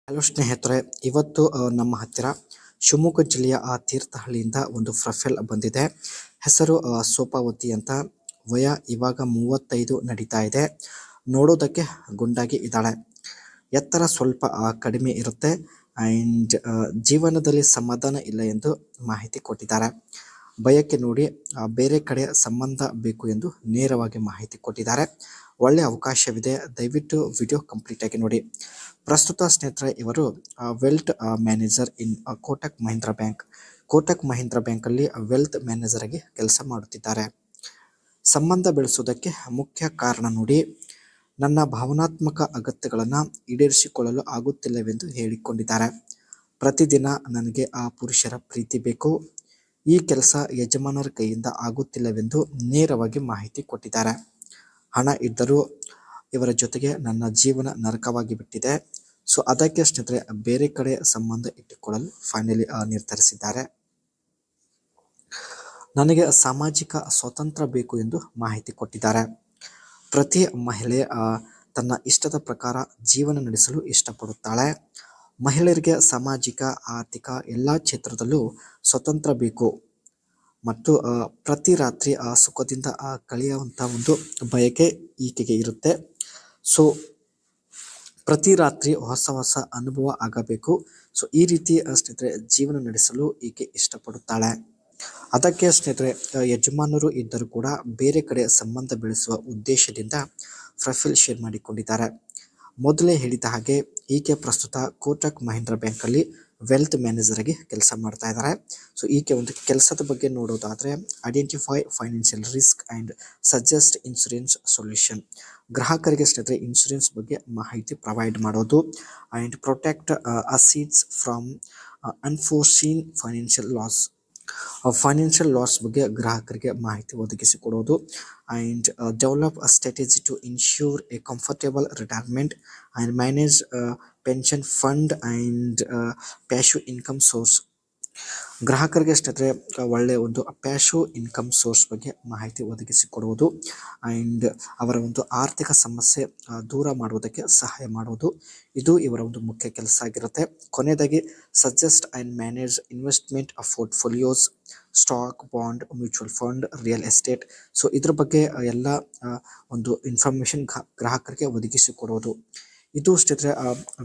Hello ಸ್ನೇಹಿತರೆ, ಇವತ್ತು ನಮ್ಮ ಹತ್ತಿರ ಶಿವಮೊಗ್ಗ ಜಿಲ್ಲೆಯ ತೀರ್ಥಹಳ್ಳಿಯಿಂದ ಒಂದು ಪ್ರೊಫೈಲ್ ಬಂದಿದೆ. ಹೆಸರು ಸೋಪಾವತಿ ಅಂತ. ವಯ ಇವಾಗ 35 ನಡೀತಾ ಇದೆ. ನೋಡೋದಕ್ಕೆ ಗುಂಡಾಗಿ ಇದ್ದಾಳೆ. ಎತ್ತರ ಸ್ವಲ್ಪ ಕಡಿಮೆ ಇರುತ್ತೆ. ಆ್ಯಂಡ್ ಜೀವನದಲ್ಲಿ ಸಮಾಧಾನ ಇಲ್ಲ ಎಂದು ಮಾಹಿತಿ ಕೊಟ್ಟಿದ್ದಾರೆ. ಬಯಕೆ ನೋಡಿ ಬೇರೆ ಕಡೆ ಸಂಬಂಧ ಬೇಕು ಎಂದು ನೇರವಾಗಿ ಮಾಹಿತಿ ಕೊಟ್ಟಿದ್ದಾರೆ. ಒಳ್ಳೆಯ ಅವಕಾಶವಿದೆ, ದಯವಿಟ್ಟು ವಿಡಿಯೋ ಕಂಪ್ಲೀಟ್ ಆಗಿ ನೋಡಿ. ಪ್ರಸ್ತುತ ಸ್ನೇಹಿತರೆ ಇವರು ವೆಲ್ತ್ ಮ್ಯಾನೇಜರ್ ಇನ್ ಕೋಟಕ್ ಮಹೀಂದ್ರ ಬ್ಯಾಂಕ್. ಕೋಟಕ್ ಮಹೀಂದ್ರ ಬ್ಯಾಂಕಲ್ಲಿ ವೆಲ್ತ್ ಮ್ಯಾನೇಜರ್ ಆಗಿ ಕೆಲಸ ಮಾಡುತ್ತಿದ್ದಾರೆ. ಸಂಬಂಧ ಬೆಳೆಸುವುದಕ್ಕೆ ಮುಖ್ಯ ಕಾರಣ ನೋಡಿ, ನನ್ನ ಭಾವನಾತ್ಮಕ ಅಗತ್ಯಗಳನ್ನು ಈಡೇರಿಸಿಕೊಳ್ಳಲು ಆಗುತ್ತಿಲ್ಲವೆಂದು ಹೇಳಿಕೊಂಡಿದ್ದಾರೆ. ಪ್ರತಿದಿನ ನನಗೆ ಆ ಪುರುಷರ ಪ್ರೀತಿ ಬೇಕು. ಈ ಕೆಲಸ ಯಜಮಾನರ ಕೈಯಿಂದ ಆಗುತ್ತಿಲ್ಲವೆಂದು ನೇರವಾಗಿ ಮಾಹಿತಿ ಕೊಟ್ಟಿದ್ದಾರೆ. ಹಣ ಇದ್ದರೂ ಇವರ ಜೊತೆಗೆ ನನ್ನ ಜೀವನ ನರಕವಾಗಿ ಬಿಟ್ಟಿದೆ. ಸೊ ಅದಕ್ಕೆ ಸ್ನೇಹಿತರೆ ಬೇರೆ ಕಡೆ ಸಂಬಂಧ ಇಟ್ಟುಕೊಳ್ಳಲು ಫೈನಲಿ ನಿರ್ಧರಿಸಿದ್ದಾರೆ. ನನಗೆ ಸಾಮಾಜಿಕ ಸ್ವಾತಂತ್ರ್ಯ ಬೇಕು ಎಂದು ಮಾಹಿತಿ ಕೊಟ್ಟಿದ್ದಾರೆ. ಪ್ರತಿ ಮಹಿಳೆ ತನ್ನ ಇಷ್ಟದ ಪ್ರಕಾರ ಜೀವನ ನಡೆಸಲು ಇಷ್ಟಪಡುತ್ತಾಳೆ. ಮಹಿಳೆಯರಿಗೆ ಸಾಮಾಜಿಕ, ಆರ್ಥಿಕ ಎಲ್ಲ ಕ್ಷೇತ್ರದಲ್ಲೂ ಸ್ವತಂತ್ರ ಬೇಕು ಮತ್ತು ಪ್ರತಿ ರಾತ್ರಿ ಸುಖದಿಂದ ಕಳೆಯುವಂಥ ಒಂದು ಬಯಕೆ ಈಕೆಗೆ ಇರುತ್ತೆ. ಸೊ ಪ್ರತಿ ರಾತ್ರಿ ಹೊಸ ಹೊಸ ಅನುಭವ ಆಗಬೇಕು. ಸೊ ಈ ರೀತಿ ಸ್ನೇಹಿತರೆ ಜೀವನ ನಡೆಸಲು ಈಕೆ ಇಷ್ಟಪಡುತ್ತಾಳೆ. ಅದಕ್ಕೆ ಸ್ನೇಹಿತರೆ ಯಜಮಾನರು ಇದ್ದರೂ ಕೂಡ ಬೇರೆ ಕಡೆ ಸಂಬಂಧ ಬೆಳೆಸುವ ಉದ್ದೇಶದಿಂದ ಪ್ರೊಫೈಲ್ ಶೇರ್ ಮಾಡಿಕೊಂಡಿದ್ದಾರೆ. ಮೊದಲೇ ಹೇಳಿದ ಹಾಗೆ ಈಕೆ ಪ್ರಸ್ತುತ ಕೋಟಕ್ ಮಹೀಂದ್ರ ಬ್ಯಾಂಕಲ್ಲಿ ವೆಲ್ತ್ ಮ್ಯಾನೇಜರ್ ಆಗಿ ಕೆಲಸ ಮಾಡ್ತಾ ಇದ್ದಾರೆ. ಸೊ ಈಕೆ ಒಂದು ಕೆಲಸದ ಬಗ್ಗೆ ನೋಡೋದಾದರೆ, identify financial risk and suggest insurance solution. ಗ್ರಾಹಕರಿಗೆ ಸ್ನೇಹಿತರೆ ಇನ್ಶೂರೆನ್ಸ್ ಬಗ್ಗೆ ಮಾಹಿತಿ ಪ್ರೊವೈಡ್ ಮಾಡೋದು. And protect assets from unforeseen financial loss ಬಗ್ಗೆ ಗ್ರಾಹಕರಿಗೆ ಮಾಹಿತಿ ಒದಗಿಸಿಕೊಡೋದು. And develop a strategy to ensure a comfortable retirement and manage pension fund and passive income source. ಗ್ರಾಹಕರಿಗೆ ಸ್ನೇಹಿತರೆ ಒಳ್ಳೆಯ ಒಂದು ಪ್ಯಾಶಿವ್ ಇನ್ಕಮ್ ಸೋರ್ಸ್ ಬಗ್ಗೆ ಮಾಹಿತಿ ಒದಗಿಸಿಕೊಡುವುದು. ಆ್ಯಂಡ್ ಅವರ ಒಂದು ಆರ್ಥಿಕ ಸಮಸ್ಯೆ ದೂರ ಮಾಡುವುದಕ್ಕೆ ಸಹಾಯ ಮಾಡುವುದು. ಇದು ಇವರ ಒಂದು ಮುಖ್ಯ ಕೆಲಸ ಆಗಿರುತ್ತೆ. ಕೊನೆಯದಾಗಿ suggest and manage investment portfolios, stock, bond, mutual fund, real estate. So ಇದ್ರ ಬಗ್ಗೆ ಎಲ್ಲ ಒಂದು ಇನ್ಫಾರ್ಮೇಷನ್ ಗ್ರಾಹಕರಿಗೆ ಒದಗಿಸಿಕೊಡುವುದು. ಇದು ಸ್ನೇಹಿತರೆ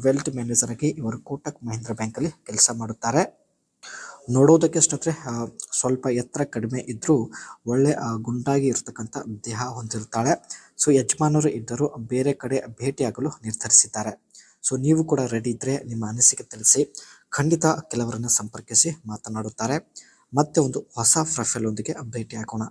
ವೆಲ್ತ್ ಮ್ಯಾನೇಜರ್ ಆಗಿ ಇವರು ಕೋಟಕ್ ಮಹೀಂದ್ರ ಬ್ಯಾಂಕಲ್ಲಿ ಕೆಲಸ ಮಾಡುತ್ತಾರೆ. ನೋಡೋದಕ್ಕೆ ಸ್ನೇಹಿತರೆ ಸ್ವಲ್ಪ ಎತ್ತರ ಕಡಿಮೆ ಇದ್ದರೂ ಒಳ್ಳೆ ಗುಂಡಾಗಿ ಇರ್ತಕ್ಕಂಥ ದೇಹ ಹೊಂದಿರ್ತಾಳೆ. ಸೊ ಯಜಮಾನರು ಇದ್ದರೂ ಬೇರೆ ಕಡೆ ಭೇಟಿಯಾಗಲು ನಿರ್ಧರಿಸಿದ್ದಾರೆ. ಸೊ ನೀವು ಕೂಡ ರೆಡಿ ಇದ್ದರೆ ನಿಮ್ಮ ಅನಿಸಿಕೆ ತಿಳಿಸಿ. ಖಂಡಿತ ಕೆಲವರನ್ನು ಸಂಪರ್ಕಿಸಿ ಮಾತನಾಡುತ್ತಾರೆ. ಮತ್ತೆ ಒಂದು ಹೊಸ ಪ್ರೊಫೈಲ್ ಒಂದಿಗೆ ಭೇಟಿಯಾಗೋಣ.